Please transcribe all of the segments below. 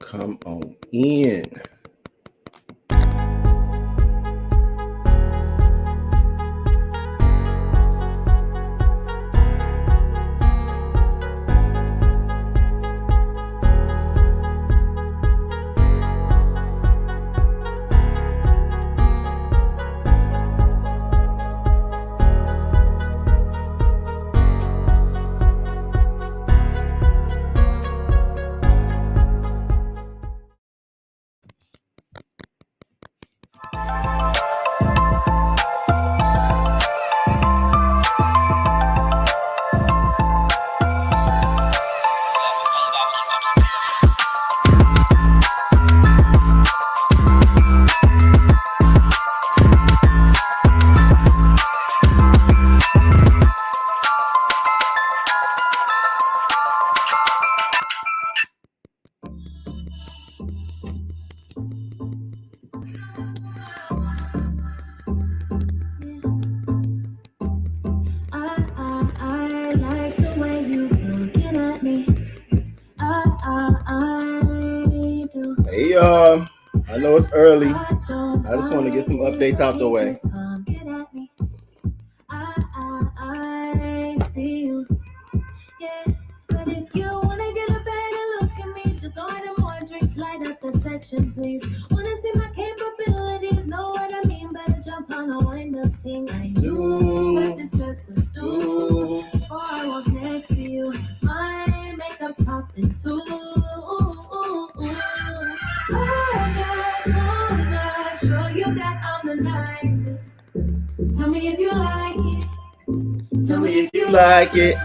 Come on in. I like the way you looking at me. I do. Hey y'all, I know it's early. I just want to get some updates out the way. I see you. Yeah, but if you wanna get a better look at me, just order more drinks, light up the section, please. Wanna see my capabilities, know what I mean? Better jump on a wind-up ting. I knew what this dress would do before I walk next to you. My makeup's popping too. I just wanna show you that I'm the nicest. Tell me if you like it. Tell me if you like it.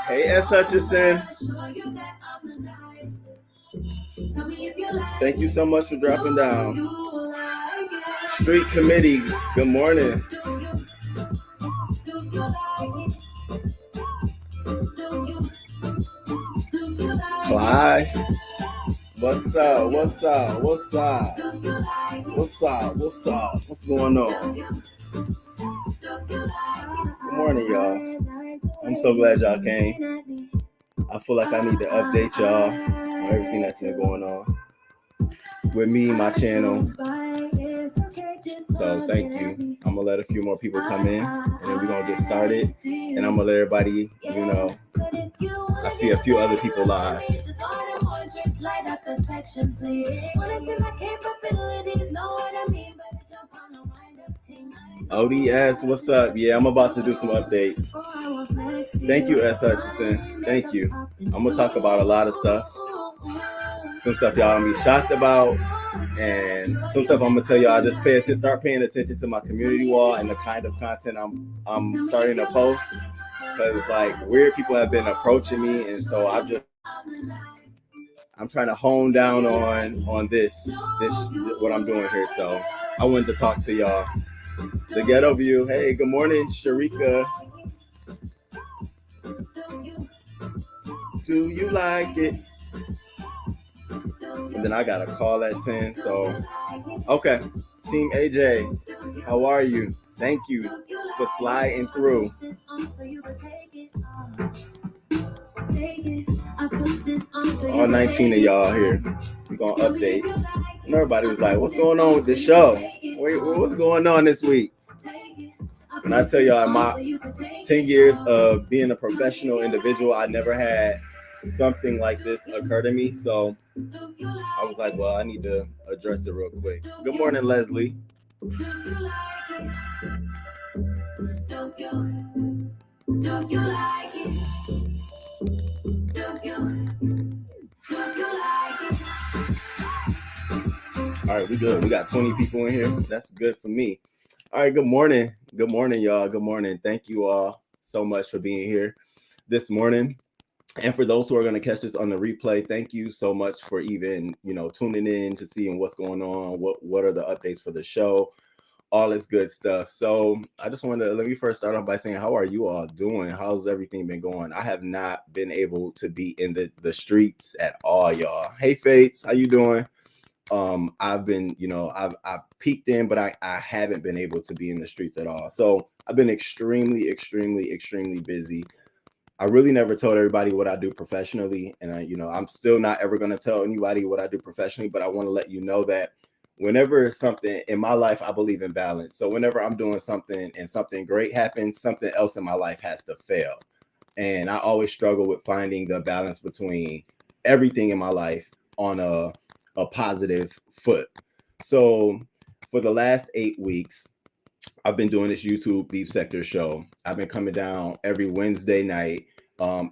Hey, S. Hutchison. Thank you so much for dropping down. Street Committee, good morning. Clyde, what's up? What's up? What's up? What's up? What's up? What's going on? Good morning, y'all. I'm so glad y'all came. I feel like I need to update y'all on everything that's been going on with me, my channel. So thank you. I'm gonna let a few more people come in, and then we're gonna get started. And I'm gonna let everybody, I see a few other people live. ODS, what's up? Yeah, I'm about to do some updates. Thank you, S. Hutchison. Thank you. I'm gonna talk about a lot of stuff. Some stuff y'all gonna be shocked about, and some stuff I'm gonna tell y'all just start paying attention to my community wall and the kind of content I'm starting to post, because like weird people have been approaching me, and so I'm trying to hone down on this what I'm doing here. So I wanted to talk to y'all. The Ghetto View. Hey, good morning, Sharika. Do you like it? And then I got a call at 10. So, okay. Team AJ, how are you? Thank you for sliding through. All 19 of y'all here. We're going to update. And everybody was like, what's going on with this show? What's going on this week? And I tell y'all, in my 10 years of being a professional individual, I never had something like this occur to me. So I was like, well, I need to address it real quick. Good morning, Leslie. All right, we good. We got 20 people in here. That's good for me. All right, good morning. Good morning, y'all. Good morning. Thank you all so much for being here this morning. And for those who are going to catch this on the replay, thank you so much for even, tuning in to seeing what's going on. What are the updates for the show? All this good stuff. So I just wanted to, let me first start off by saying, how are you all doing? How's everything been going? I have not been able to be in the streets at all, y'all. Hey, Fates, how you doing? I've been, I've peeked in, but I haven't been able to be in the streets at all. So I've been extremely, extremely, extremely busy. I really never told everybody what I do professionally. And I'm still not ever going to tell anybody what I do professionally, but I want to let you know that whenever something in my life, I believe in balance. So whenever I'm doing something and something great happens, something else in my life has to fail. And I always struggle with finding the balance between everything in my life on a positive foot. So for the last 8 weeks, I've been doing this YouTube Beef Sector show. I've been coming down every Wednesday night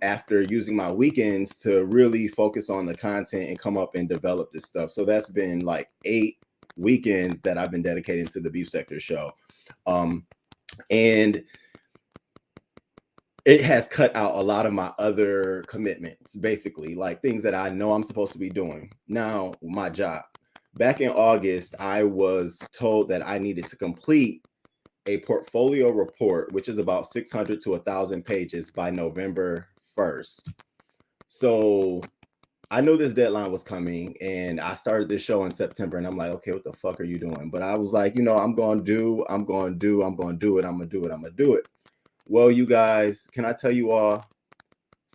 after using my weekends to really focus on the content and come up and develop this stuff. So that's been like 8 weekends that I've been dedicating to the Beef Sector show. And it has cut out a lot of my other commitments, basically, like things that I know I'm supposed to be doing. Now, my job. Back in August, I was told that I needed to complete a portfolio report, which is about 600 to 1,000 pages by November 1st. So I knew this deadline was coming, and I started this show in September, and I'm like, okay, what the fuck are you doing? But I was like, I'm going to do it. Well, you guys, can I tell you all,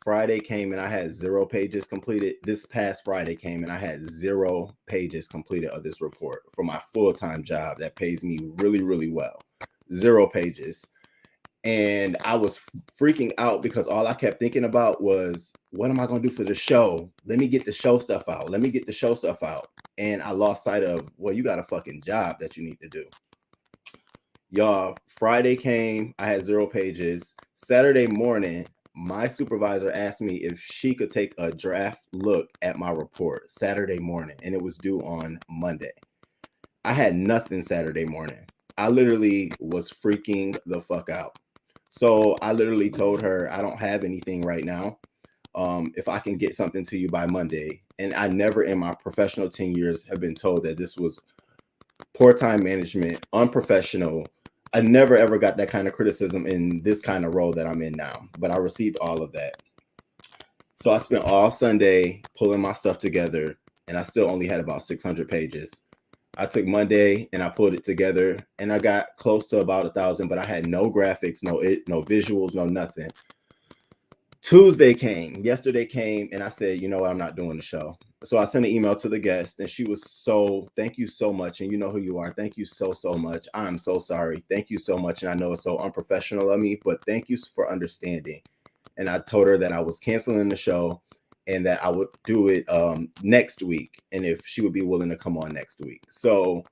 Friday came and I had 0 pages completed. This past Friday came and I had 0 pages completed of this report for my full-time job that pays me really, really well. 0 pages. And I was freaking out because all I kept thinking about was, what am I going to do for the show? Let me get the show stuff out. And I lost sight of, well, you got a fucking job that you need to do. Y'all, Friday came, I had 0 pages. Saturday morning, my supervisor asked me if she could take a draft look at my report Saturday morning, and it was due on Monday. I had nothing Saturday morning. I literally was freaking the fuck out. So I literally told her, I don't have anything right now. If I can get something to you by Monday. And I never in my professional 10 years have been told that this was poor time management, unprofessional. I never ever got that kind of criticism in this kind of role that I'm in now, but I received all of that. So I spent all Sunday pulling my stuff together, and I still only had about 600 pages. I took Monday and I pulled it together, and I got close to about 1,000, but I had no graphics, no visuals, no nothing. Yesterday came, and I said, you know what, I'm not doing the show. So I sent an email to the guest, and she was thank you so much. And you know who you are. Thank you so much. I'm so sorry. Thank you so much. And I know it's so unprofessional of me, but thank you for understanding. And I told her that I was canceling the show and that I would do it next week. And if she would be willing to come on next week. So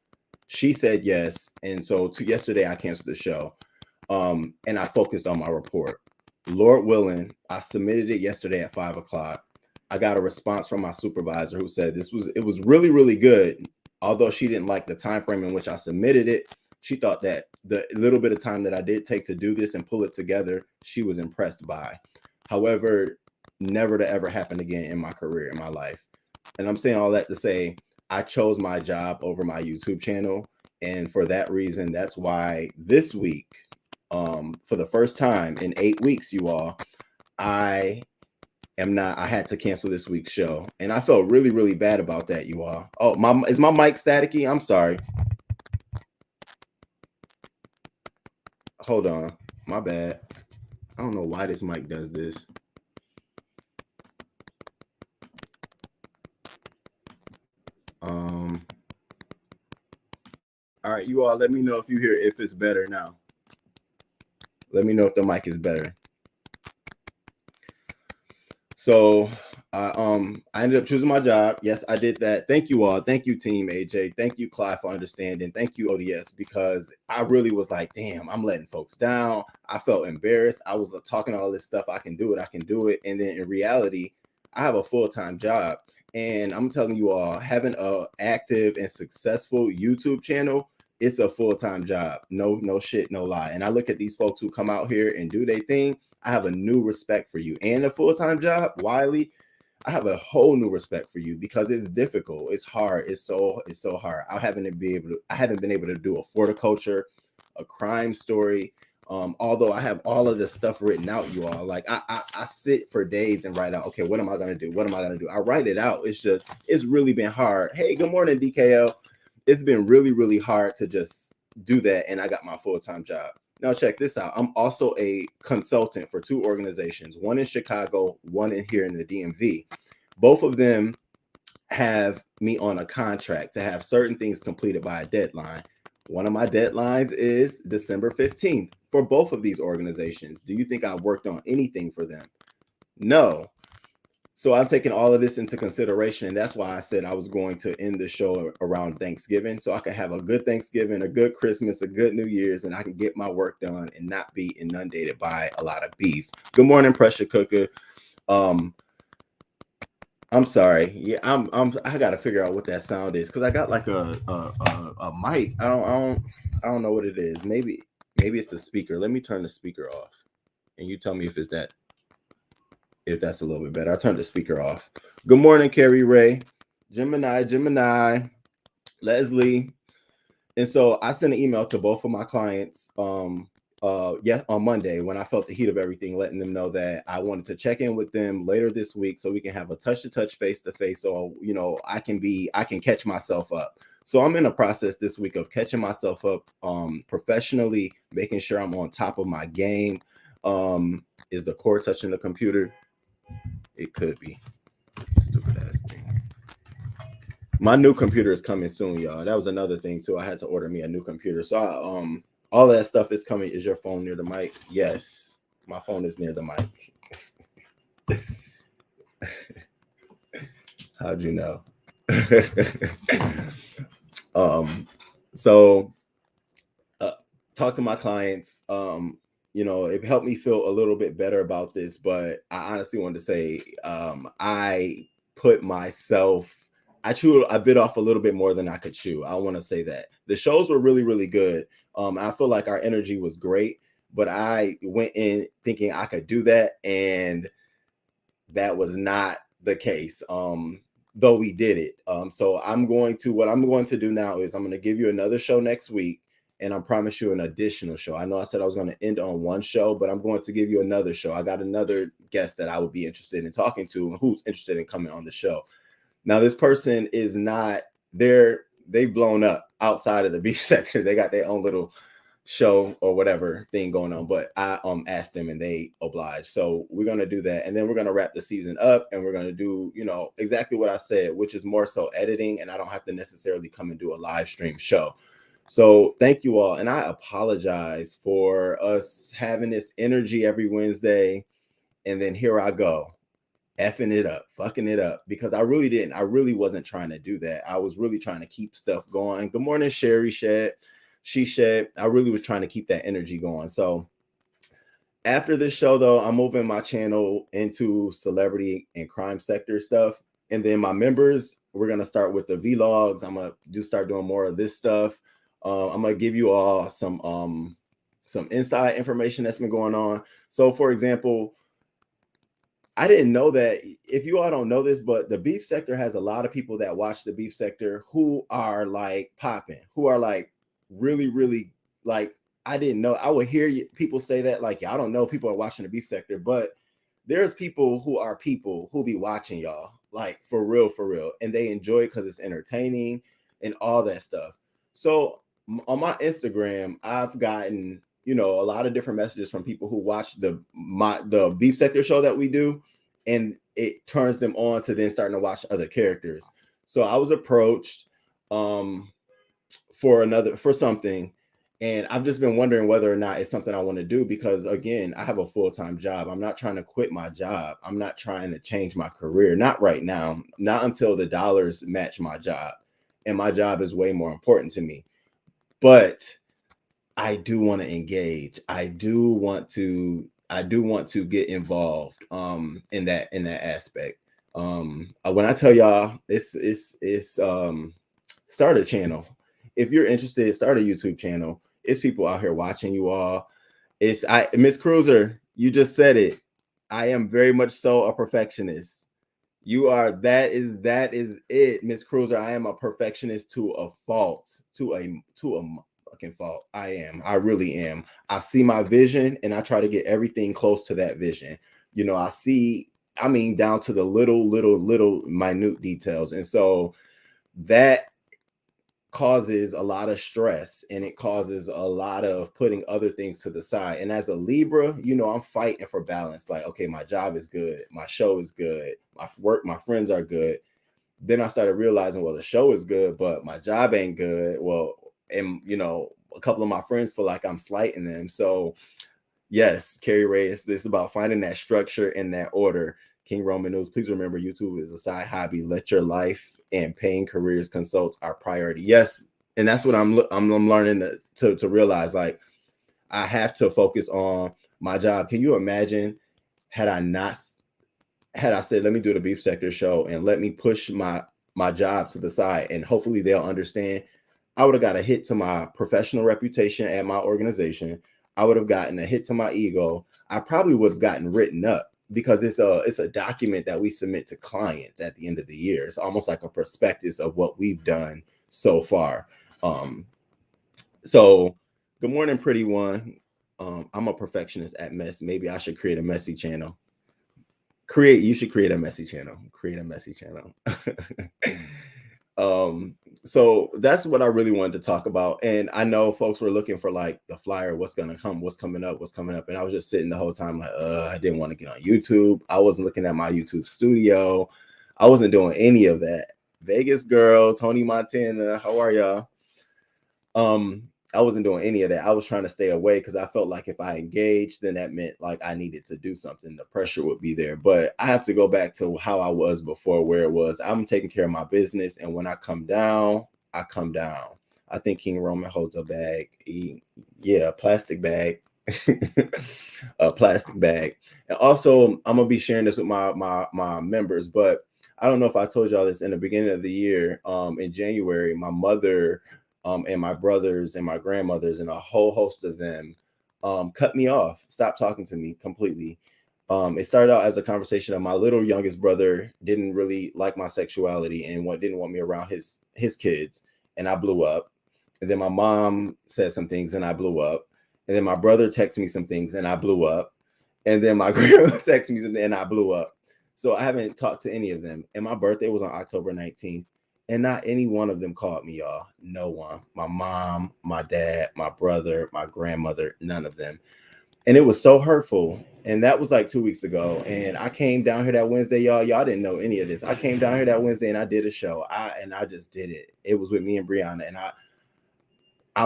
she said yes. And so yesterday I canceled the show and I focused on my report. Lord willing, I submitted it yesterday at 5:00. I got a response from my supervisor who said it was really, really good. Although she didn't like the time frame in which I submitted it, she thought that the little bit of time that I did take to do this and pull it together, she was impressed by. However, never to ever happen again in my career, in my life. And I'm saying all that to say, I chose my job over my YouTube channel. And for that reason, that's why this week, for the first time in 8 weeks, you all, I had to cancel this week's show. And I felt really, really bad about that, you all. Oh, is my mic staticky? I'm sorry. Hold on. My bad. I don't know why this mic does this. All right, you all, let me know if you hear if it's better now. Let me know if the mic is better. So I ended up choosing my job. Yes, I did that. Thank you all. Thank you, Team AJ. Thank you, Clyde, for understanding. Thank you, ODS, because I really was like, damn, I'm letting folks down. I felt embarrassed. I was talking all this stuff. I can do it. And then in reality, I have a full-time job. And I'm telling you all, having an active and successful YouTube channel, it's a full-time job. No shit, no lie. And I look at these folks who come out here and do their thing. I have a new respect for you. And a full-time job, Wiley, I have a whole new respect for you because it's difficult. It's hard. It's so hard. I haven't been able to do a horticulture, a crime story. Although I have all of this stuff written out, you all, like I sit for days and write out, okay, what am I going to do? What am I going to do? I write it out. It's really been hard. Hey, good morning, DKL. It's been really, really hard to just do that. And I got my full-time job. Now check this out. I'm also a consultant for 2 organizations, one in Chicago, one in here in the DMV. Both of them have me on a contract to have certain things completed by a deadline. One of my deadlines is December 15th for both of these organizations. Do you think I worked on anything for them? No. So I'm taking all of this into consideration, and that's why I said I was going to end the show around Thanksgiving, so I could have a good Thanksgiving, a good Christmas, a good New Year's, and I can get my work done and not be inundated by a lot of beef. Good morning, pressure cooker. I'm sorry. Yeah, I gotta figure out what that sound is because I got like a mic. I don't know what it is. Maybe it's the speaker. Let me turn the speaker off, and you tell me if it's that. If that's a little bit better. I'll turn the speaker off. Good morning, Carrie Ray, Gemini, Leslie. And so I sent an email to both of my clients on Monday when I felt the heat of everything, letting them know that I wanted to check in with them later this week so we can have a touch-to-touch, face-to-face, so I can catch myself up. So I'm in a process this week of catching myself up professionally, making sure I'm on top of my game. Is the cord touching the computer? It could be. Stupid ass thing. My new computer is coming soon, y'all. That was another thing too. I had to order me a new computer. So all that stuff is coming. Is your phone near the mic? Yes, my phone is near the mic. How'd you know? So talk to my clients. It helped me feel a little bit better about this, but I honestly wanted to say I bit off a little bit more than I could chew. I want to say that the shows were really, really good. I feel like our energy was great, but I went in thinking I could do that, and that was not the case. Though we did it. So what I'm going to do now is I'm going to give you another show next week. And I promise you an additional show. I know I said I was going to end on one show, but I'm going to give you another show. I got another guest that I would be interested in talking to, who's interested in coming on the show. Now, this person is not there. They've blown up outside of the beef sector. They got their own little show or whatever thing going on, but I asked them and they obliged. So we're going to do that. And then we're going to wrap the season up, and we're going to do, exactly what I said, which is more so editing. And I don't have to necessarily come and do a live stream show. So thank you all. And I apologize for us having this energy every Wednesday. And then here I go, effing it up, fucking it up, because I really wasn't trying to do that. I was really trying to keep stuff going. Good morning, Sherry Shed. I really was trying to keep that energy going. So after this show, though, I'm moving my channel into celebrity and crime sector stuff. And then my members, we're going to start with the vlogs. I'm going to start doing more of this stuff. I'm gonna give you all some inside information that's been going on. So, for example, I didn't know that. If you all don't know this, but the beef sector has a lot of people that watch the beef sector who are like popping, who are like really, really like. I didn't know. I would hear people say that like, I don't know. People are watching the beef sector, but there's people who be watching y'all like for real, and they enjoy it because it's entertaining and all that stuff. So on my Instagram, I've gotten, a lot of different messages from people who watch the beef sector show that we do, and it turns them on to then starting to watch other characters. So I was approached for something, and I've just been wondering whether or not it's something I want to do, because again, I have a full-time job. I'm not trying to quit my job. I'm not trying to change my career. Not right now, not until the dollars match my job. And my job is way more important to me. But I do want to engage. I do want to get involved in that aspect. When I tell y'all it's start a channel. If you're interested, start a YouTube channel. It's people out here watching you all. Miss Cruiser, you just said it. I am very much so a perfectionist. You are. That is it, Miss Cruiser. I am a perfectionist to a fault, to a fucking fault. I really am. I see my vision and I try to get everything close to that vision. Down to the little minute details. And so that causes a lot of stress, and it causes a lot of putting other things to the side. And as a Libra, I'm fighting for balance. Like, okay, my job is good, my show is good, my work, my friends are good. Then I started realizing, well, the show is good, but my job ain't good. Well, and a couple of my friends feel like I'm slighting them. So yes, Carrie Ray, it's about finding that structure and that order. King Roman News, please remember YouTube is a side hobby. Let your life and paying careers consults are priority. Yes, and that's what I'm learning to realize. Like, I have to focus on my job. Can you imagine had I said, let me do the beef sector show and let me push my job to the side, and hopefully they'll understand, I would have got a hit to my professional reputation at my organization. I would have gotten a hit to my ego. I probably would have gotten written up, because it's a document that we submit to clients at the end of the year. It's almost like a prospectus of what we've done so far. So good morning, pretty one. I'm a perfectionist at mess. Maybe I should create a messy channel. You should create a messy channel. So that's what I really wanted to talk about. And I know folks were looking for like the flyer, what's gonna come, what's coming up. And I was just sitting the whole time like, I didn't want to get on YouTube. I wasn't looking at my YouTube studio. I wasn't doing any of that. Vegas girl, Tony Montana, how are y'all? I wasn't doing any of that. I was trying to stay away because I felt like if I engaged, then that meant like I needed to do something. The pressure would be there. But I have to go back to how I was before, where it was I'm taking care of my business. And when I come down, I come down. I think King Roman holds a bag. A plastic bag. A plastic bag. And also, I'm going to be sharing this with my members. But I don't know if I told y'all this in the beginning of the year. In January, my mother and my brothers and my grandmothers and a whole host of them cut me off, stopped talking to me completely. It started out as a conversation of my little youngest brother didn't really like my sexuality and didn't want me around his kids, and I blew up. And then my mom said some things and I blew up. And then my brother texted me some things and I blew up. And then my grandma texted me something and I blew up. So I haven't talked to any of them. And my birthday was on October 19th. And not any one of them called me, y'all. No one. My mom, my dad, my brother, my grandmother, none of them. And it was so hurtful. And that was like 2 weeks ago. And I came down here that Wednesday, y'all. Y'all didn't know any of this. I came down here that Wednesday and I did a show. I just did it. It was with me and Brianna. And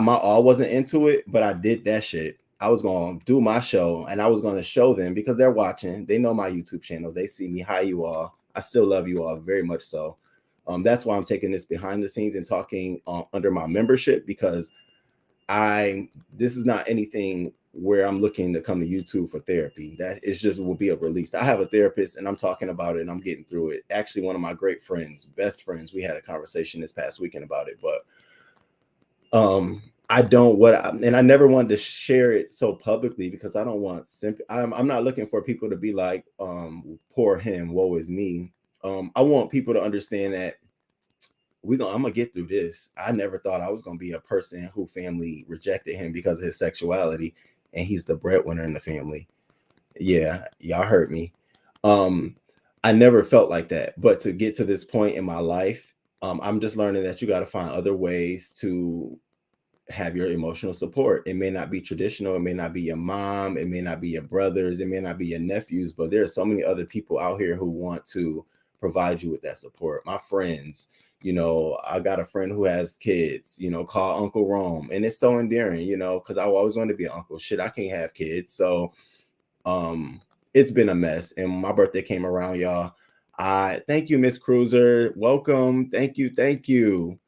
my all wasn't into it, but I did that shit. I was going to do my show and I was going to show them, because they're watching. They know my YouTube channel. They see me. Hi, you all. I still love you all very much so. That's why I'm taking this behind the scenes and talking under my membership, because this is not anything where I'm looking to come to YouTube for therapy. That is just will be a release. I have a therapist and I'm talking about it and I'm getting through it. Actually, one of my great friends, best friends, we had a conversation this past weekend about it, but I never wanted to share it so publicly, because I don't want I'm not looking for people to be like, poor him, woe is me. I want people to understand that I'm gonna get through this. I never thought I was gonna be a person who family rejected him because of his sexuality, and he's the breadwinner in the family. Yeah, y'all heard me. I never felt like that, but to get to this point in my life, I'm just learning that you got to find other ways to have your emotional support. It may not be traditional. It may not be your mom. It may not be your brothers. It may not be your nephews, but there are so many other people out here who want to provide you with that support. My friends, I got a friend who has kids, call Uncle Rome. And it's so endearing, because I always wanted to be an uncle. Shit, I can't have kids. So it's been a mess. And my birthday came around, y'all. Thank you, Miss Cruiser. Welcome. Thank you.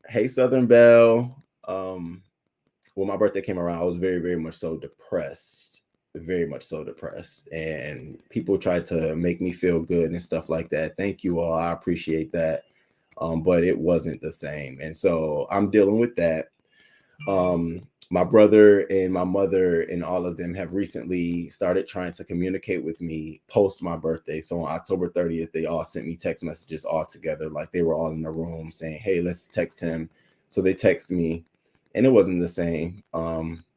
Hey, Southern Belle. When my birthday came around, I was very, very much so depressed. Very much so depressed. And people tried to make me feel good and stuff like that. Thank you all. I appreciate that. But it wasn't the same. And so I'm dealing with that. My brother and my mother and all of them have recently started trying to communicate with me post my birthday. So on October 30th, they all sent me text messages all together. Like they were all in the room saying, hey, let's text him. So they text me and it wasn't the same.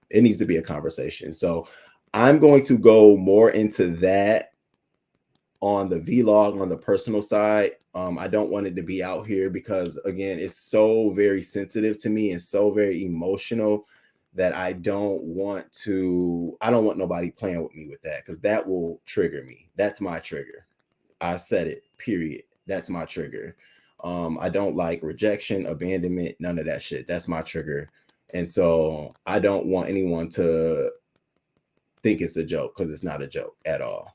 It needs to be a conversation. So I'm going to go more into that on the vlog on the personal side. I don't want it to be out here because again, it's so very sensitive to me and so very emotional that I don't want nobody playing with me with that, because that will trigger me. That's my trigger. I said it, period. That's my trigger. I don't like rejection, abandonment, none of that shit. That's my trigger. And so I don't want anyone to think it's a joke, because it's not a joke at all.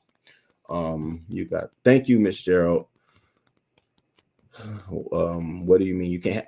Thank you, Miss Gerald. What do you mean you can't?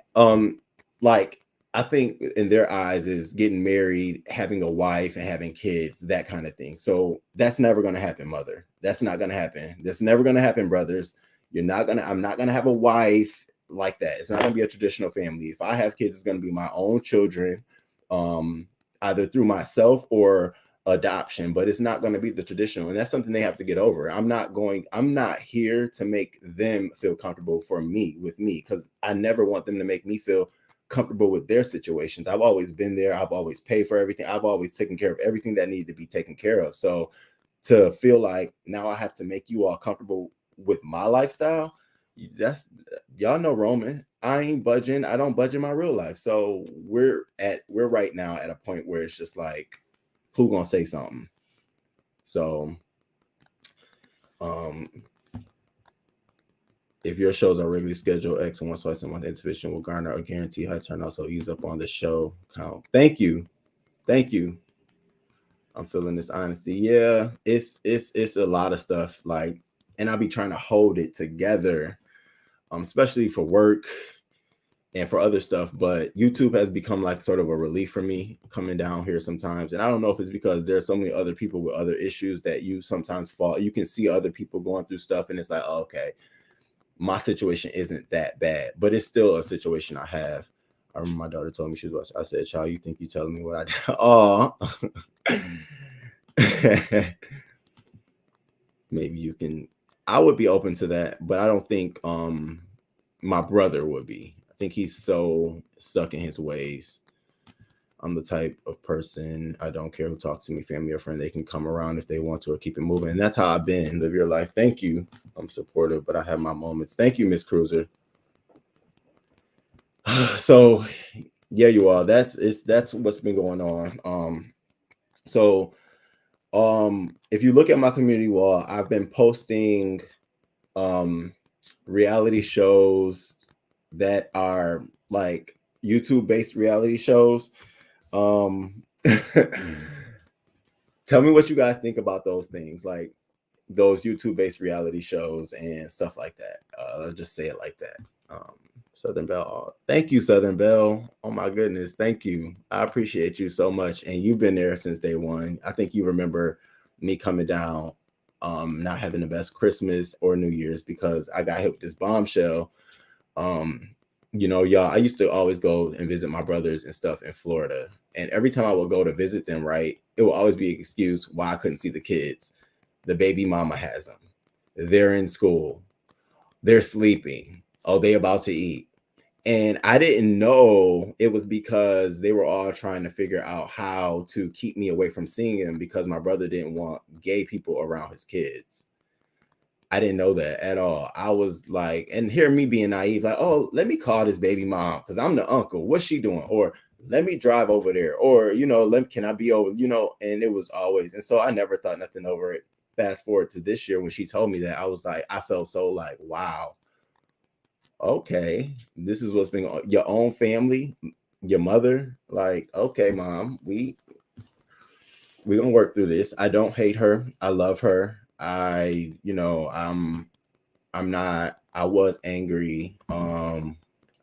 Like, I think in their eyes is getting married, having a wife, and having kids, that kind of thing. So that's never going to happen, mother. That's not going to happen. That's never going to happen, brothers. I'm not going to have a wife like that. It's not going to be a traditional family. If I have kids, it's going to be my own children, either through myself or adoption, but it's not going to be the traditional. And that's something they have to get over. I'm not here to make them feel comfortable with me, because I never want them to make me feel comfortable with their situations. I've always been there. I've always paid for everything. I've always taken care of everything that needed to be taken care of. So to feel like now I have to make you all comfortable with my lifestyle, y'all know Roman. I ain't budging. I don't budge in my real life. So we're right now at a point where it's just like, who gonna say something? So if your shows are regularly scheduled, X once twice a month exhibition will garner a guarantee high turnout, so ease up on the show count. Thank you. I'm feeling this honesty. Yeah, it's a lot of stuff, like, and I'll be trying to hold it together, especially for work and for other stuff. But YouTube has become like sort of a relief for me coming down here sometimes. And I don't know if it's because there's so many other people with other issues that you sometimes you can see other people going through stuff, and it's like, oh, okay, my situation isn't that bad, but it's still a situation I have. I remember my daughter told me she was watching. I said, "Child, you think you telling me what I did?" Oh, maybe you can. I would be open to that, but I don't think my brother would be. I think he's so stuck in his ways. I'm the type of person, I don't care who talks to me, family or friend. They can come around if they want to or keep it moving. And that's how I've been. Live your life. Thank you. I'm supportive, but I have my moments. Thank you, Miss Cruiser. So yeah, you are. That's what's been going on. If you look at my community wall, I've been posting reality shows that are like YouTube based reality shows. Tell me what you guys think about those things, like those YouTube based reality shows and stuff like that. I'll just say it like that. Southern Belle, thank you, Southern Belle. Oh my goodness, thank you. I appreciate you so much, and you've been there since day one. I think you remember me coming down, not having the best Christmas or New Year's because I got hit with this bombshell. Y'all, I used to always go and visit my brothers and stuff in Florida, and every time I would go to visit them, right, it will always be an excuse why I couldn't see the kids. The baby mama has them. They're in school. They're sleeping. Oh, they about to eat. And I didn't know it was because they were all trying to figure out how to keep me away from seeing them because my brother didn't want gay people around his kids. I didn't know that at all. I was like, and hear me being naive, like, oh, let me call this baby mom because I'm the uncle. What's she doing? Or let me drive over there. Or, can I be over, and it was always, and so I never thought nothing over it. Fast forward to this year when she told me that, I was like, I felt so like, wow. Okay, this is what's been on your own family, your mother. Like, okay, mom, we're gonna work through this. I don't hate her. I love her. I'm not. I was angry. I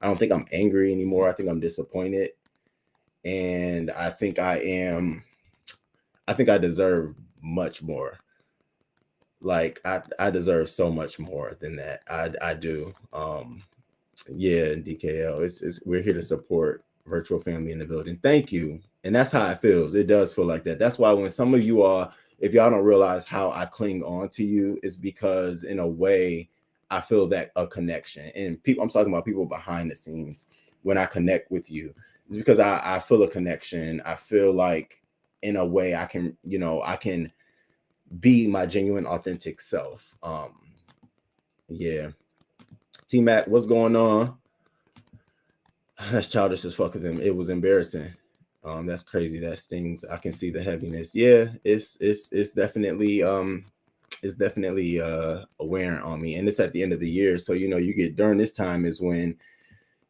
don't think I'm angry anymore. I think I'm disappointed, and I think I am. I think I deserve much more. Like I deserve so much more than that. I do. Yeah, DKL. We're here to support virtual family in the building. Thank you. And that's how it feels. It does feel like that. That's why when some of you are, if y'all don't realize how I cling on to you, is because in a way I feel that a connection. And people, I'm talking about people behind the scenes. When I connect with you, it's because I feel a connection. I feel like in a way I can be my genuine, authentic self. Yeah. T-Mac, what's going on? That's childish as fuck of them. It was embarrassing. That's crazy. That stings. I can see the heaviness. Yeah, it's definitely wearing on me. And it's at the end of the year. So you get during this time is when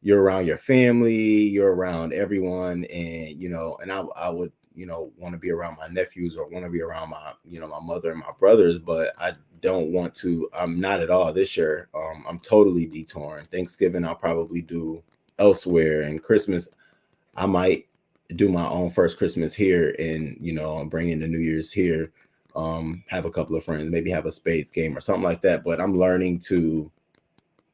you're around your family, you're around everyone, and I would want to be around my nephews or want to be around my mother and my brothers, but I don't want to. I'm not at all this year. I'm totally detouring. Thanksgiving I'll probably do elsewhere, and Christmas I might do my own first Christmas here, and I'm bringing the New Year's here. Have a couple of friends, maybe have a spades game or something like that. But I'm learning to,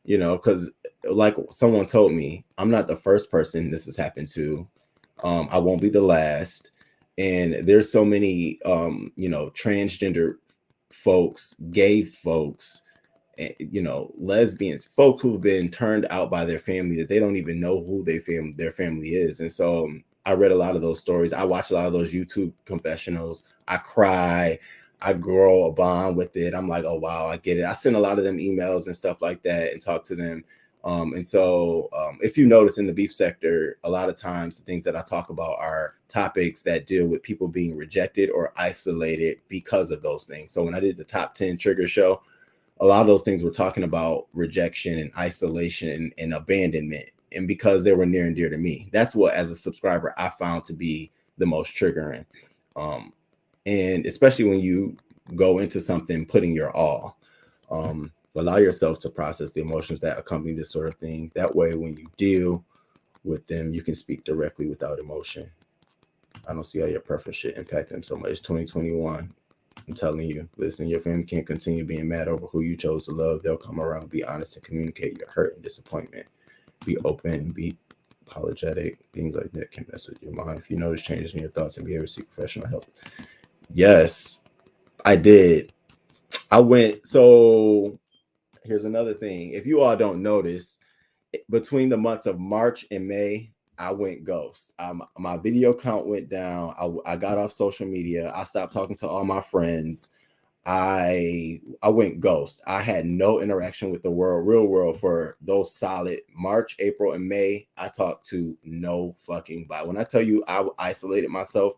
because like someone told me, I'm not the first person this has happened to. I won't be the last. And there's so many, transgender folks, gay folks, lesbians, folks who've been turned out by their family that they don't even know who their family is. And so I read a lot of those stories. I watch a lot of those YouTube confessionals. I cry. I grow a bond with it. I'm like, oh wow, I get it. I send a lot of them emails and stuff like that and talk to them. If you notice in the beef sector, a lot of times the things that I talk about are topics that deal with people being rejected or isolated because of those things. So when I did the top 10 trigger show, a lot of those things were talking about rejection and isolation and abandonment. And because they were near and dear to me, that's what, as a subscriber, I found to be the most triggering. And especially when you go into something putting your all, allow yourself to process the emotions that accompany this sort of thing. That way, when you deal with them, you can speak directly without emotion. I don't see how your preference should impact them so much. 2021. I'm telling you, listen, your family can't continue being mad over who you chose to love. They'll come around, be honest, and communicate your hurt and disappointment. Be open, be apologetic. Things like that can mess with your mind. If you notice changes in your thoughts and behavior, seek professional help. Yes, I did. I went. So here's another thing. If you all don't notice, between the months of March and May, I went ghost. My video count went down. I got off social media. I stopped talking to all my friends. I went ghost. I had no interaction with the real world, for those solid March, April, and May. I talked to no fucking body. When I tell you I isolated myself,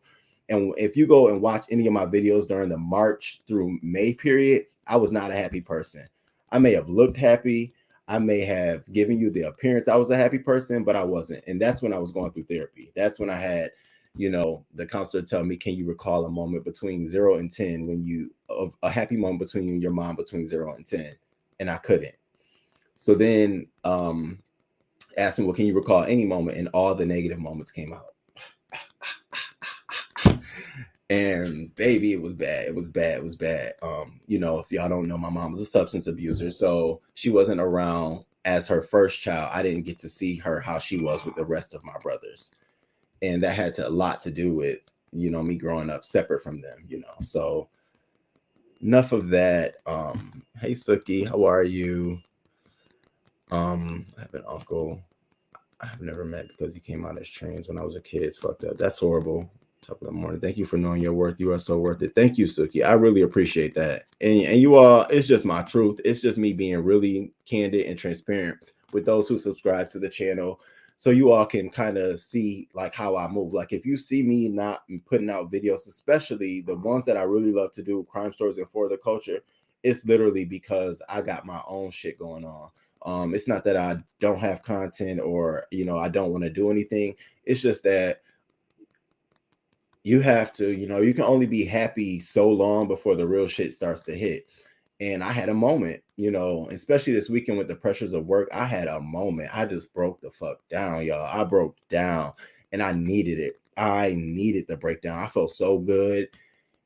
and if you go and watch any of my videos during the March through May period, I was not a happy person. I may have looked happy. I may have given you the appearance I was a happy person, but I wasn't. And that's when I was going through therapy. That's when I had, the counselor tell me, can you recall a moment between 0 and 10 of a happy moment between you and your mom between 0 and 10? And I couldn't. So then asked me, well, can you recall any moment? And all the negative moments came out. And baby, it was bad. It was bad. It was bad. If y'all don't know, my mom was a substance abuser, so she wasn't around as her first child. I didn't get to see her how she was with the rest of my brothers, and that had a lot to do with me growing up separate from them. So enough of that. Hey Suki, how are you? I have an uncle I've never met because he came out as trans when I was a kid. It's fucked up. That's horrible. Top of the morning. Thank you for knowing your worth. You are so worth it. Thank you, Suki. I really appreciate that. And you all, it's just my truth. It's just me being really candid and transparent with those who subscribe to the channel, so you all can kind of see like how I move. Like if you see me not putting out videos, especially the ones that I really love to do, crime stories and for the culture, it's literally because I got my own shit going on. It's not that I don't have content or I don't want to do anything. It's just that you have to, you can only be happy so long before the real shit starts to hit. And I had a moment, especially this weekend with the pressures of work. I had a moment. I just broke the fuck down, y'all. I broke down and I needed it. I needed the breakdown. I felt so good.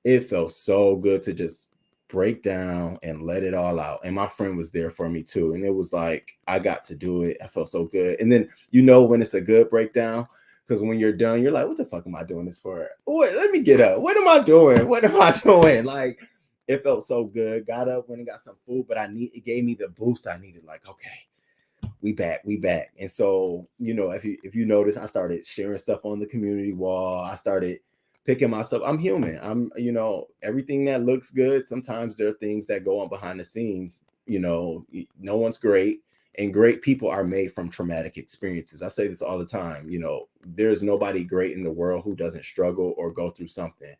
It felt so good to just break down and let it all out. And my friend was there for me too. And it was like, I got to do it. I felt so good. And then, when it's a good breakdown, because when you're done, you're like, what the fuck am I doing this for? Wait, let me get up. What am I doing? What am I doing? Like, it felt so good. Got up, went and got some food, but it gave me the boost I needed. Like, okay, we back. And so, if you notice, I started sharing stuff on the community wall. I started picking myself. I'm human. I'm, everything that looks good. Sometimes there are things that go on behind the scenes You know, no one's great, and great people are made from traumatic experiences. I say this all the time. You know, there's nobody great in the world who doesn't struggle or go through something.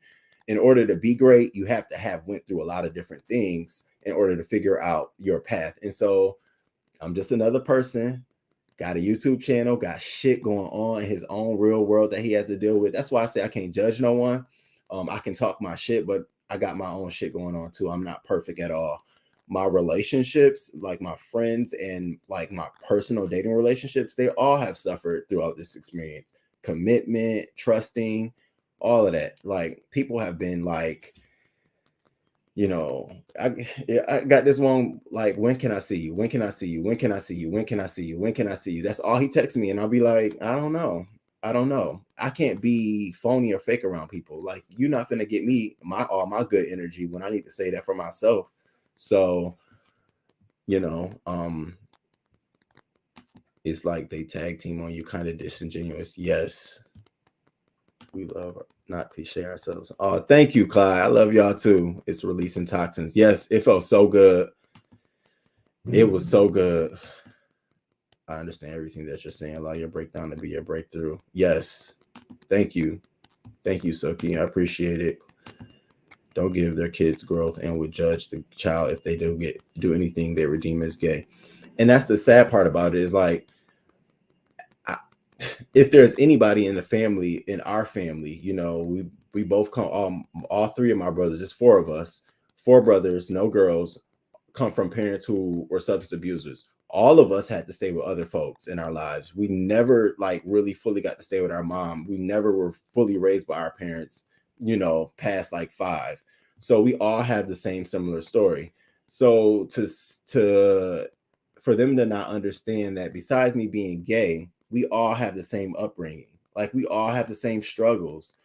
In order to be great, you have to have went through a lot of different things in order to figure out your path. And so I'm just another person, got a YouTube channel, got shit going on in his own real world that he has to deal with. That's why I say I can't judge no one. I can talk my shit, but I got my own shit going on too. I'm not perfect at all. My relationships, like my friends and like my personal dating relationships, they all have suffered throughout this experience. Commitment, trusting, all of that. Like people have been like, you know, I got this one like, when can I see you? When can I see you? When can I see you? When can I see you? When can I see you? That's all he texts me, and I'll be like, I don't know. I don't know. I can't be phony or fake around people. Like you're not gonna get me all my good energy when I need to say that for myself. So, you know, it's like they tag team on you, kind of disingenuous. Yes, we love not cliche ourselves. Oh, thank you, Clyde. I love y'all too. It's releasing toxins. Yes, it felt so good. It was so good. I understand everything that you're saying. Allow your breakdown to be your breakthrough. Yes. Thank you. Thank you, Soki. I appreciate it. Don't give their kids growth and would judge the child if they do anything they redeem as gay. And that's the sad part about it, is like, if there's anybody in the family, in our family, you know, we both come, all three of my brothers, it's four of us, four brothers, no girls, come from parents who were substance abusers. All of us had to stay with other folks in our lives. We never like really fully got to stay with our mom. We never were fully raised by our parents, you know, past like 5. So we all have the same similar story. So for them to not understand that besides me being gay, we all have the same upbringing. Like we all have the same struggles.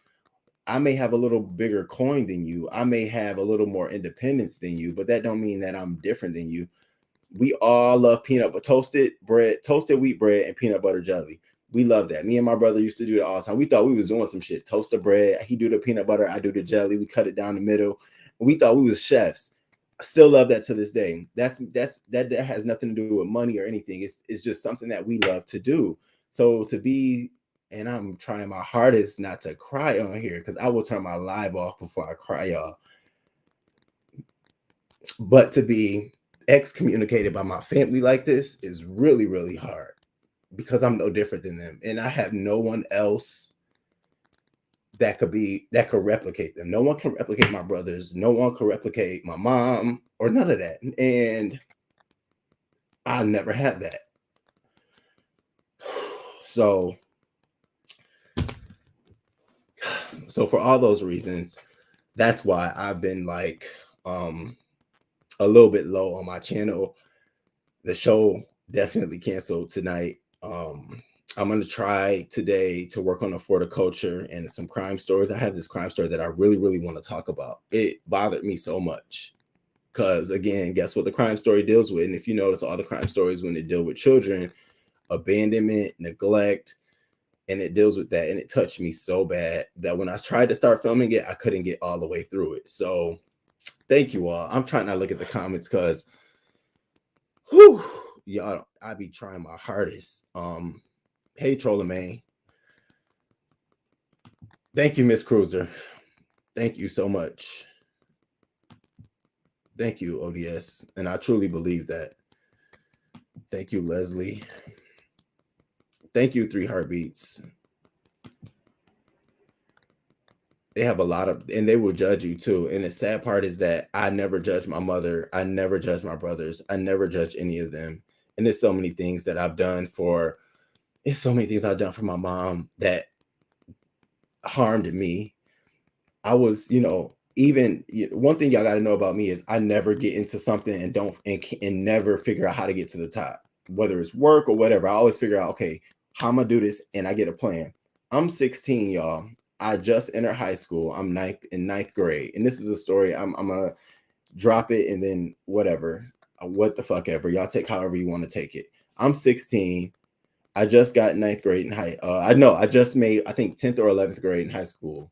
I may have a little bigger coin than you. I may have a little more independence than you, but that don't mean that I'm different than you. We all love toasted wheat bread and peanut butter jelly. We love that. Me and my brother used to do that all the time. We thought we was doing some shit. Toast the bread. He do the peanut butter. I do the jelly. We cut it down the middle. We thought we was chefs. I still love that to this day. That has nothing to do with money or anything. It's just something that we love to do. So to be, and I'm trying my hardest not to cry on here because I will turn my live off before I cry, y'all. But to be excommunicated by my family like this is really, really hard because I'm no different than them. And I have no one else that could replicate them. No one can replicate my brothers. No one can replicate my mom or none of that. And I never have that. So for all those reasons, that's why I've been like a little bit low on my channel. The show definitely canceled tonight. I'm going to try today to work on a horticulture and some crime stories. I have this crime story that I really, really want to talk about. It bothered me so much because, again, guess what the crime story deals with? And if you notice, all the crime stories, when they deal with children, abandonment, neglect, and it deals with that. And it touched me so bad that when I tried to start filming it, I couldn't get all the way through it. So thank you all. I'm trying not to look at the comments because, y'all, I be trying my hardest. Hey, Trollamain. Thank you, Miss Cruiser. Thank you so much. Thank you, ODS. And I truly believe that. Thank you, Leslie. Thank you, 3 Heartbeats. They have a lot of, and they will judge you too. And the sad part is that I never judge my mother. I never judge my brothers. I never judge any of them. And there's so many things that I've done for my mom that harmed me. I was, even one thing y'all got to know about me is I never get into something and never figure out how to get to the top, whether it's work or whatever. I always figure out, okay, how I'm gonna do this, and I get a plan. I'm 16, y'all. I just entered high school. I'm in ninth grade, and this is a story. I'm gonna drop it and then whatever, what the fuck ever. Y'all take however you want to take it. I'm 16. I just got ninth grade in I just made, I think, 10th or 11th grade in high school.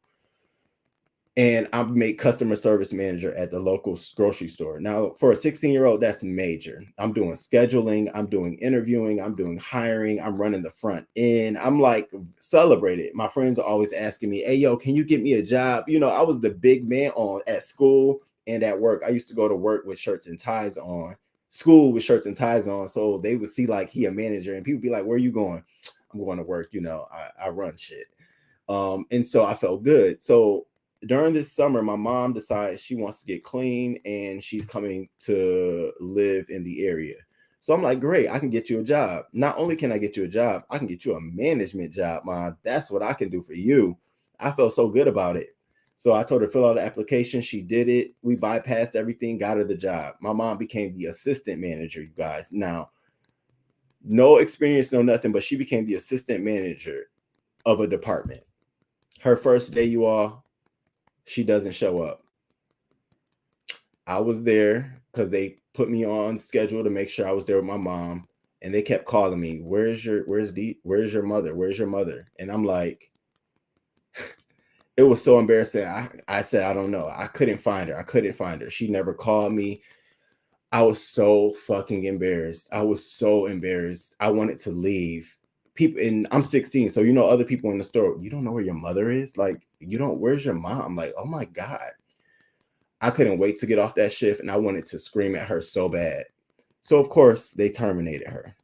and I made customer service manager at the local grocery store. Now, for a 16-year-old, that's major. I'm doing scheduling, I'm doing interviewing, I'm doing hiring, I'm running the front end. I'm like celebrated. My friends are always asking me, "Hey, yo, can you get me a job?" You know, I was the big man on at school and at work. I used to go to work with shirts and ties on, school with shirts and ties on, so they would see like he a manager, and people be like, "Where are you going?" I'm going to work. You know, I run shit. And so I felt good. So during this summer, my mom decides she wants to get clean and she's coming to live in the area. So I'm like, great, I can get you a job. Not only can I get you a job, I can get you a management job, Mom. That's what I can do for you. I felt so good about it. So I told her to fill out the application. She did it. We bypassed everything, got her the job. My mom became the assistant manager, you guys. Now, no experience, no nothing, but she became the assistant manager of a department. Her first day, you all, she doesn't show up. I was there because they put me on schedule to make sure I was there with my mom, and they kept calling me, where's your mother? Where's your mother? And I'm like, it was so embarrassing. I said, I don't know. I couldn't find her. I couldn't find her. She never called me. I was so fucking embarrassed. I was so embarrassed. I wanted to leave. People, and I'm 16, so you know other people in the store, you don't know where your mother is? Like, you don't, where's your mom? Like, oh my God. I couldn't wait to get off that shift, and I wanted to scream at her so bad. So of course they terminated her.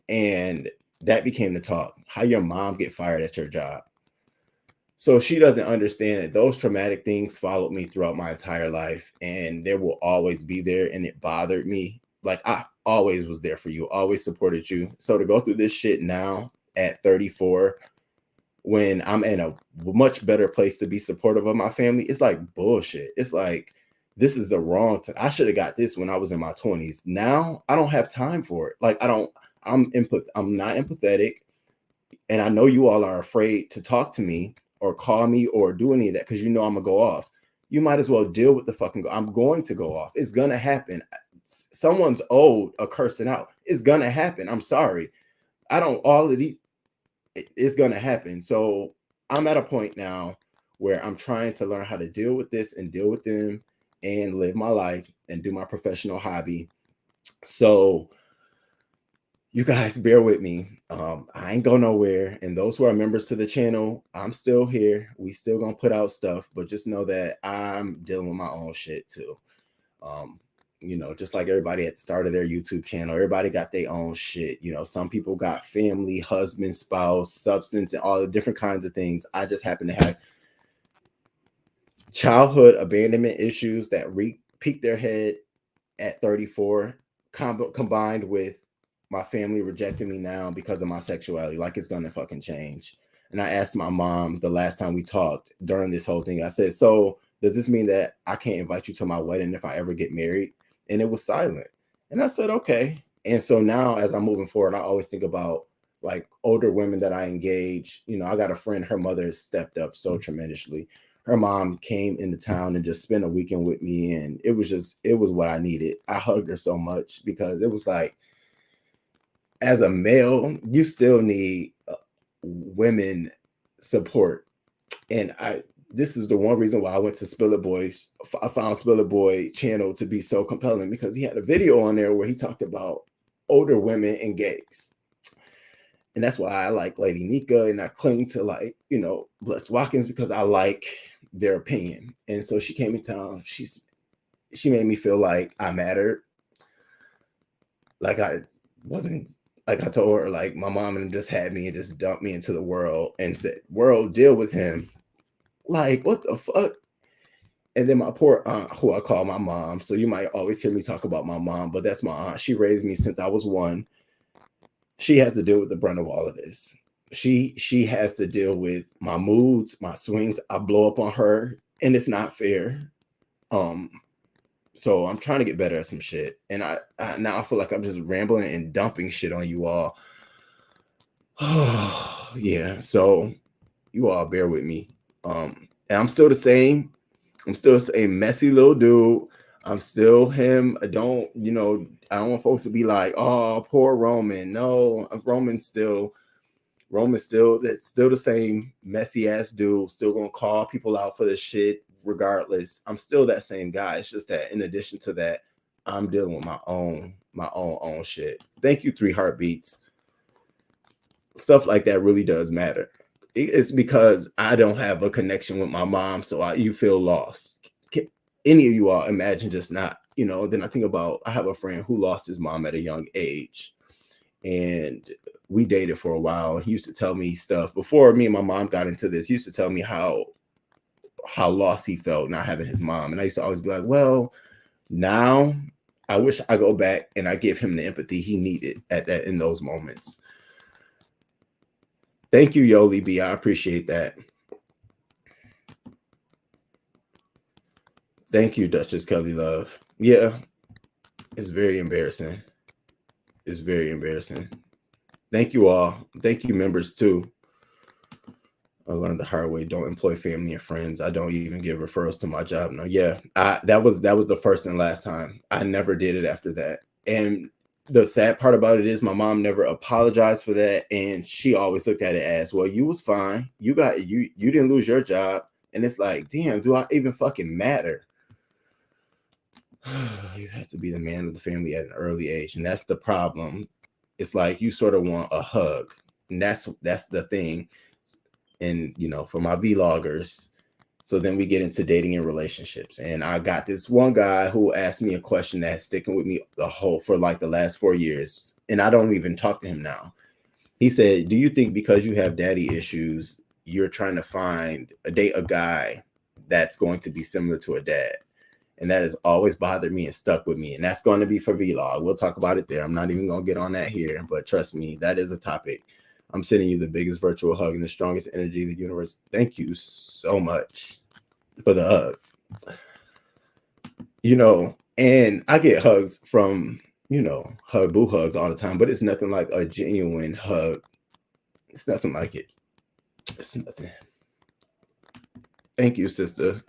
And that became the talk. How your mom get fired at your job? So she doesn't understand that those traumatic things followed me throughout my entire life, and they will always be there. And it bothered me. Like, I always was there for you, always supported you. So to go through this shit now at 34, when I'm in a much better place to be supportive of my family, it's like bullshit. It's like, this is the wrong time. I should have got this when I was in my 20s. Now I don't have time for it. Like, I'm not empathetic. And I know you all are afraid to talk to me or call me or do any of that because you know I'm gonna go off. You might as well deal with the fucking I'm going to go off. It's gonna happen. Someone's owed a cursing out. It's gonna happen. I'm sorry. I don't all of these, it's gonna happen. So I'm at a point now where I'm trying to learn how to deal with this and deal with them and live my life and do my professional hobby. So you guys bear with me. I ain't go nowhere. And those who are members to the channel, I'm still here. We still gonna put out stuff, but just know that I'm dealing with my own shit too. You know, just like everybody at the start of their YouTube channel, everybody got their own shit. You know, some people got family, husband, spouse, substance, and all the different kinds of things. I just happen to have childhood abandonment issues that peaked their head at 34, combined with my family rejecting me now because of my sexuality. Like, it's gonna fucking change. And I asked my mom the last time we talked during this whole thing, I said, so does this mean that I can't invite you to my wedding if I ever get married? And it was silent. And I said, okay. And so now as I'm moving forward, I always think about like older women that I engage. You know, I got a friend, her mother stepped up so tremendously. Her mom came into town and just spent a weekend with me. And it was what I needed. I hugged her so much because it was like, as a male, you still need women support. And this is the one reason why I went to Spiller Boy's. I found Spiller Boy channel to be so compelling because he had a video on there where he talked about older women and gays. And that's why I like Lady Nika and I cling to, like, you know, Blessed Watkins because I like their opinion. And so she came in town. She made me feel like I mattered. Like I wasn't, like I told her, like my mom and just had me and just dumped me into the world and said, world, deal with him. Like, what the fuck? And then my poor aunt, who I call my mom. So you might always hear me talk about my mom, but that's my aunt. She raised me since I was 1. She has to deal with the brunt of all of this. She has to deal with my moods, my swings. I blow up on her, and it's not fair. So I'm trying to get better at some shit. And I now I feel like I'm just rambling and dumping shit on you all. Yeah. So you all bear with me. And I'm still the same. I'm still a messy little dude. I'm still him. I don't want folks to be like, oh, poor Roman. No, Roman's still that's still the same messy ass dude. Still gonna call people out for this shit. regardless, I'm still that same guy. It's just that in addition to that, I'm dealing with my own shit. Thank you, 3 Heartbeats. Stuff like that really does matter. It's because I don't have a connection with my mom, so you feel lost. Can any of you all imagine just not, then I think about, I have a friend who lost his mom at a young age, and we dated for a while. He used to tell me stuff before me and my mom got into this. He used to tell me how lost he felt not having his mom. And I used to always be like, well, now I wish I go back and I give him the empathy he needed in those moments. Thank you, Yoli B. I appreciate that. Thank you, Duchess Kelly Love. Yeah, it's very embarrassing. It's very embarrassing. Thank you all. Thank you, members, too. I learned the hard way. Don't employ family and friends. I don't even give referrals to my job. No, yeah, that was the first and last time. I never did it after that. And the sad part about it is my mom never apologized for that, and she always looked at it as, well, you was fine. You didn't lose your job. And it's like, damn, do I even fucking matter? You have to be the man of the family at an early age, and that's the problem. It's like you sort of want a hug, and that's the thing. And for my vloggers, so then we get into dating and relationships, and I got this one guy who asked me a question that's sticking with me for like the last 4 years, and I don't even talk to him now. He said, do you think because you have daddy issues, you're trying to date a guy that's going to be similar to a dad? And that has always bothered me and stuck with me. And that's going to be for vlog. We'll talk about it there. I'm not even going to get on that here, but trust me, that is a topic. I'm sending you the biggest virtual hug and the strongest energy in the universe. Thank you so much for the hug. And I get hugs from, boo hugs all the time, but it's nothing like a genuine hug. It's nothing like it. It's nothing. Thank you, sister.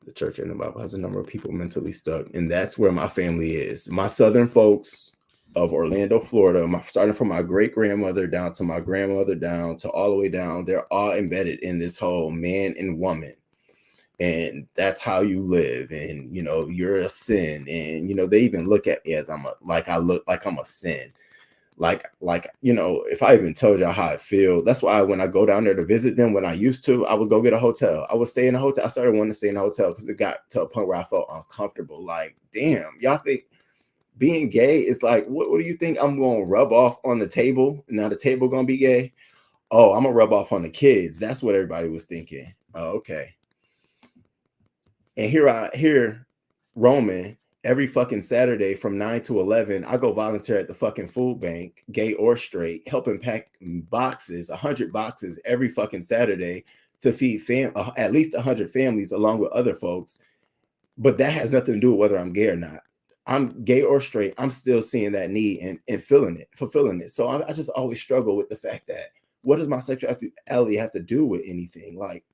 The church in the Bible has a number of people mentally stuck, and that's where my family is. My southern folks of Orlando, Florida, starting from my great-grandmother down to my grandmother, down to all the way down, they're all embedded in this whole man and woman. And that's how you live. And, you're a sin. And, they even look at me as I look like I'm a sin. Like, if I even told y'all how I feel, that's why when I go down there to visit them, when I used to, I would go get a hotel. I would stay in a hotel. I started wanting to stay in a hotel because it got to a point where I felt uncomfortable. Like, damn, y'all think being gay is like, what do you think I'm going to rub off on the table? Now the table going to be gay? Oh, I'm going to rub off on the kids. That's what everybody was thinking. Oh, okay. And here, Roman, every fucking Saturday from 9 to 11, I go volunteer at the fucking food bank, gay or straight, helping pack boxes, 100 boxes every fucking Saturday to feed at least 100 families along with other folks. But that has nothing to do with whether I'm gay or not. I'm gay or straight. I'm still seeing that need and fulfilling it. So I just always struggle with the fact that what does my sexuality have to do with anything? Like,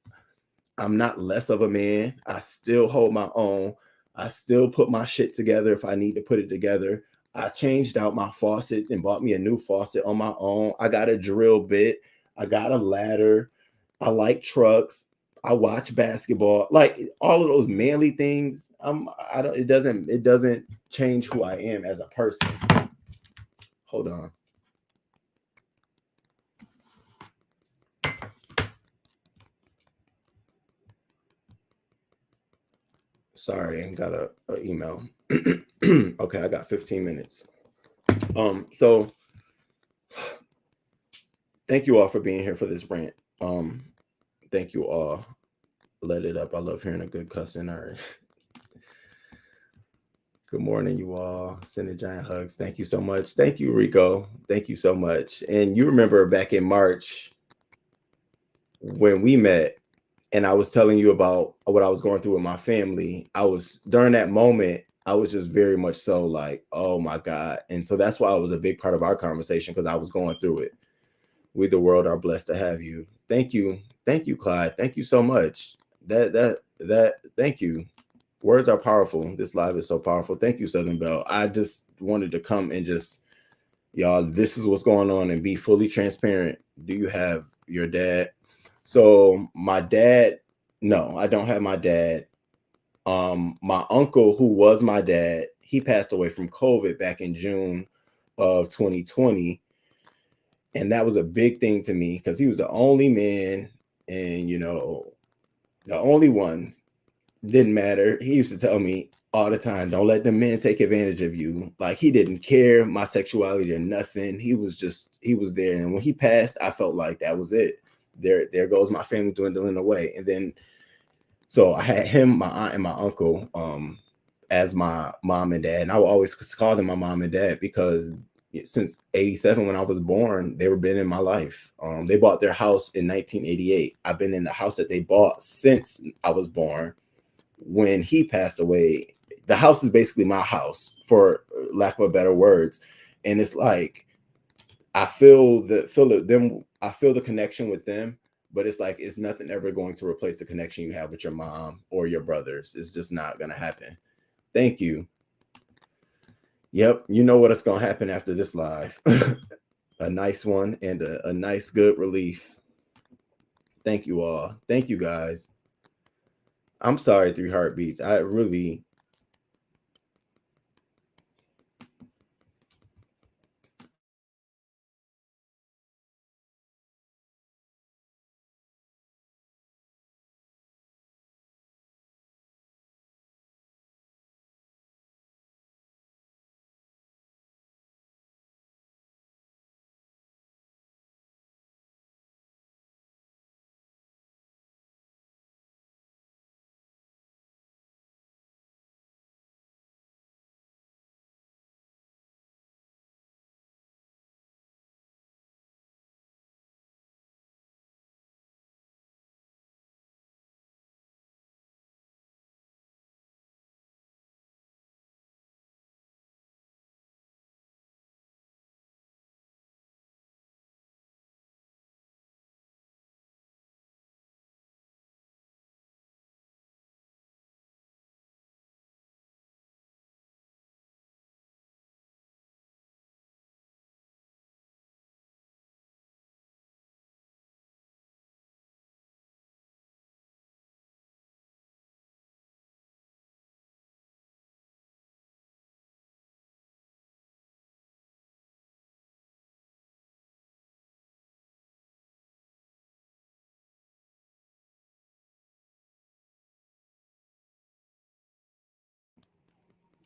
I'm not less of a man. I still hold my own. I still put my shit together if I need to put it together. I changed out my faucet and bought me a new faucet on my own. I got a drill bit. I got a ladder. I like trucks. I watch basketball. Like all of those manly things. It doesn't change who I am as a person. Hold on. Sorry, I got a email. Okay, I got 15 minutes. So thank you all for being here for this rant. Thank you all. Let it up. I love hearing a good cussing. All right. Good morning, you all. Sending giant hugs. Thank you so much. Thank you, Rico. Thank you so much. And you remember back in March when we met, and I was telling you about what I was going through with my family. During that moment, I was just very much so like, oh my God. And so that's why it was a big part of our conversation, because I was going through it. We, the world, are blessed to have you. Thank you. Thank you, Clyde. Thank you so much. Thank you. Words are powerful. This live is so powerful. Thank you, Southern Belle. I just wanted to come and just, y'all, this is what's going on and be fully transparent. Do you have your dad? So my dad, no, I don't have my dad. My uncle, who was my dad, he passed away from COVID back in June of 2020. And that was a big thing to me because he was the only man and, the only one. Didn't matter. He used to tell me all the time, don't let the men take advantage of you. Like he didn't care my sexuality or nothing. He was there. And when he passed, I felt like that was it. There goes my family dwindling away. And then so I had him, my aunt, and my uncle as my mom and dad. And I would always call them my mom and dad because since 87 when I was born, they were been in my life. They bought their house in 1988. I've been in the house that they bought since I was born. When he passed away, the house is basically my house, for lack of a better words. And it's like I feel the connection with them, but it's like it's nothing ever going to replace the connection you have with your mom or your brothers. It's just not gonna happen. Thank you. Yep, you know what is gonna happen after this live. A nice one and a nice good relief. Thank you all. Thank you guys. I'm sorry, Three Heartbeats. I really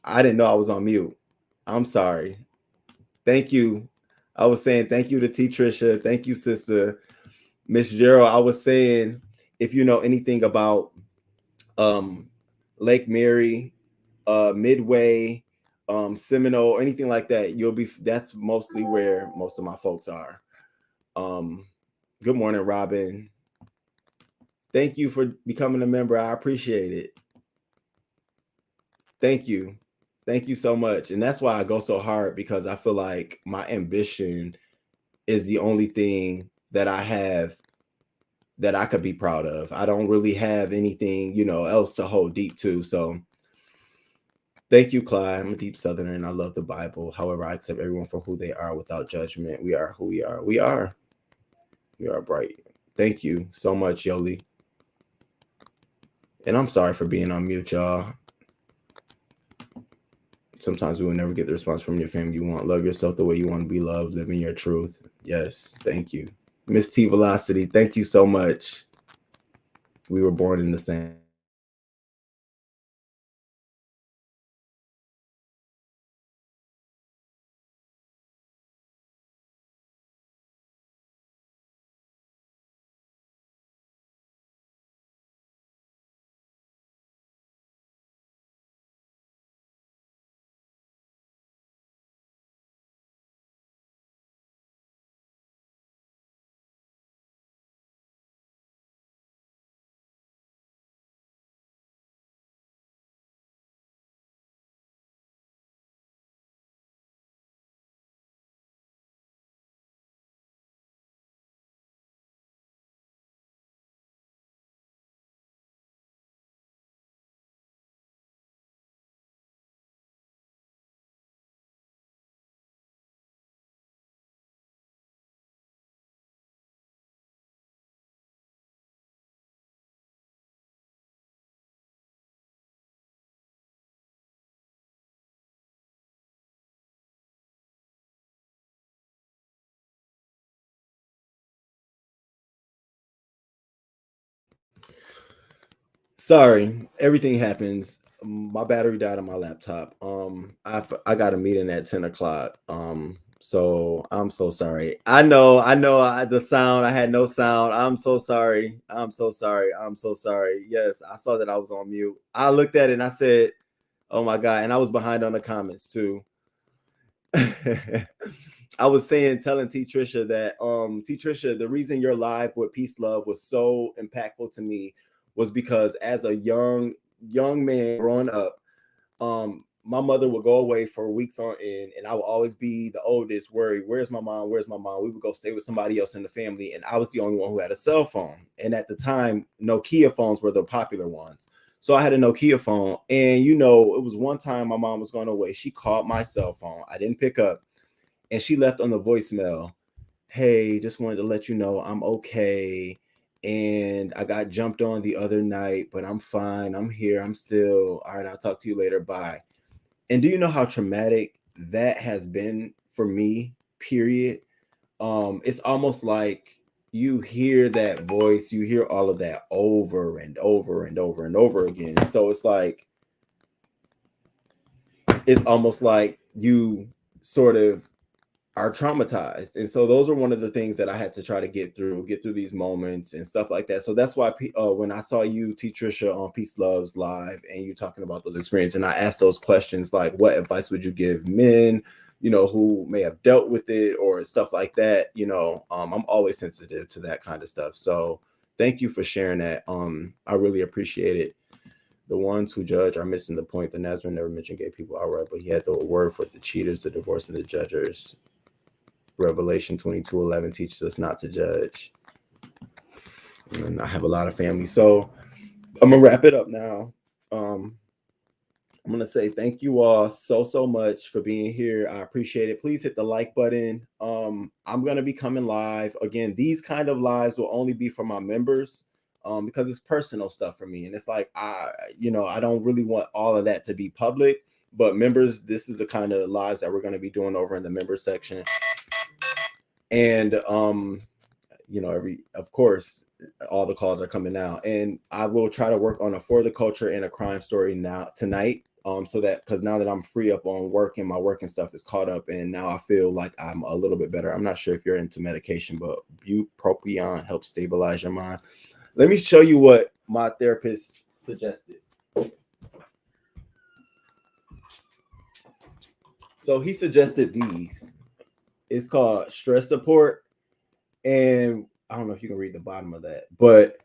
I didn't know I was on mute. I'm sorry. Thank you. I was saying thank you to T Trisha. Thank you, sister. Miss Gerald. I was saying if you know anything about um Lake Mary, Midway, Seminole, anything like that, that's mostly where most of my folks are. Um, good morning, Robin. Thank you for becoming a member. I appreciate it. Thank you. Thank you so much. And that's why I go so hard because I feel like my ambition is the only thing that I have that I could be proud of. I don't really have anything, else to hold deep to. So thank you, Clyde. I'm a deep Southerner and I love the Bible. However, I accept everyone for who they are without judgment. We are who we are. We are. We are bright. Thank you so much, Yoli. And I'm sorry for being on mute, y'all. Sometimes we will never get the response from your family you want. Love yourself the way you want to be loved. Live in your truth. Yes. Thank you. Miss T Velocity, thank you so much. We were born in the same. Sorry, everything happens. My battery died on my laptop. I got a meeting at 10 o'clock. So I'm so sorry. The sound. I had no sound. I'm so sorry. I'm so sorry. I'm so sorry. Yes, I saw that I was on mute. I looked at it and I said, "Oh my god!" And I was behind on the comments too. I was telling T Trisha that T Trisha, the reason your live with Peace Love was so impactful to me was because as a young man growing up, my mother would go away for weeks on end, and I would always be the oldest, worried, where's my mom? Where's my mom? We would go stay with somebody else in the family, and I was the only one who had a cell phone. And at the time, Nokia phones were the popular ones. So I had a Nokia phone, and it was one time my mom was going away. She called my cell phone. I didn't pick up, and she left on the voicemail, "Hey, just wanted to let you know I'm okay. And I got jumped on the other night, but I'm fine. I'm here. I'm still all right. I'll talk to you later. Bye." And do you know how traumatic that has been for me? Period. It's almost like you hear that voice, you hear all of that over and over and over and over again. So it's almost like you sort of are traumatized. And so those are one of the things that I had to try to get through these moments and stuff like that. So that's why when I saw you, T Trisha, on Peace Loves Live, and you talking about those experiences, and I asked those questions like, what advice would you give men, who may have dealt with it or stuff like that? I'm always sensitive to that kind of stuff. So thank you for sharing that. I really appreciate it. The ones who judge are missing the point. The Nazarene never mentioned gay people outright, but he had the word for the cheaters, the divorce, and the judgers. Revelation 22:11 teaches us not to judge. And I have a lot of family. So I'm going to wrap it up now. I'm going to say thank you all so much for being here. I appreciate it. Please hit the like button. I'm going to be coming live. Again, these kind of lives will only be for my members because it's personal stuff for me. And it's like, I don't really want all of that to be public. But members, this is the kind of lives that we're going to be doing over in the member section. And of course, all the calls are coming now, and I will try to work on a For the Culture and a crime story tonight. So that, because now that I'm free up on work and my work and stuff is caught up, and now I feel like I'm a little bit better. I'm not sure if you're into medication, but bupropion helps stabilize your mind. Let me show you what my therapist suggested. So he suggested these. It's called Stress Support, and I don't know if you can read the bottom of that, but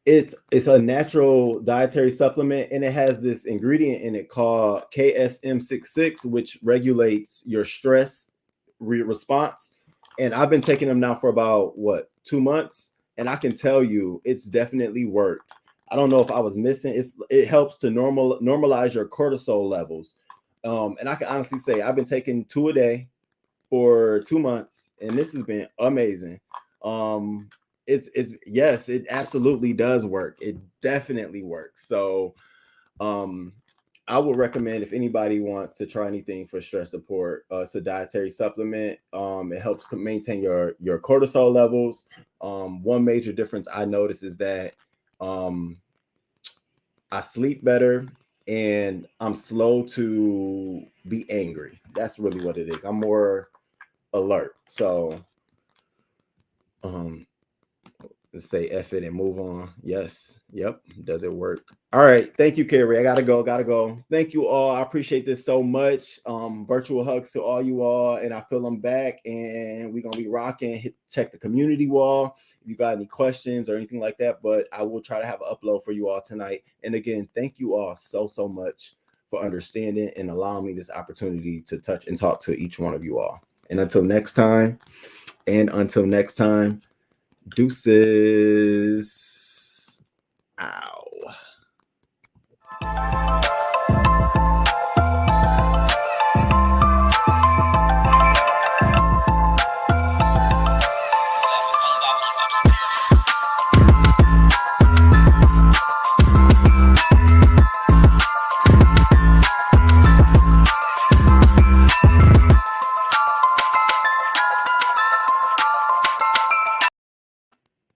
it's a natural dietary supplement, and it has this ingredient in it called KSM66, which regulates your stress response. And I've been taking them now for about 2 months, and I can tell you it's definitely worked. I don't know if I was missing. It helps to normalize your cortisol levels. And I can honestly say I've been taking 2 a day for 2 months, and this has been amazing. Yes, it absolutely does work. It definitely works. So I would recommend, if anybody wants to try anything for stress support, it's a dietary supplement. It helps maintain your cortisol levels. One major difference I noticed is that I sleep better, and I'm slow to be angry. That's really what it is. I'm more alert. So let's say F it and move on. Yes. Yep. Does it work? All right. Thank you, Carrie. I gotta go. Thank you all. I appreciate this so much. Virtual hugs to all you all, and I feel I'm back, and we're gonna be rocking. Check the community wall if you got any questions or anything like that. But I will try to have an upload for you all tonight. And again, thank you all so much for understanding and allowing me this opportunity to touch and talk to each one of you all. And until next time, deuces.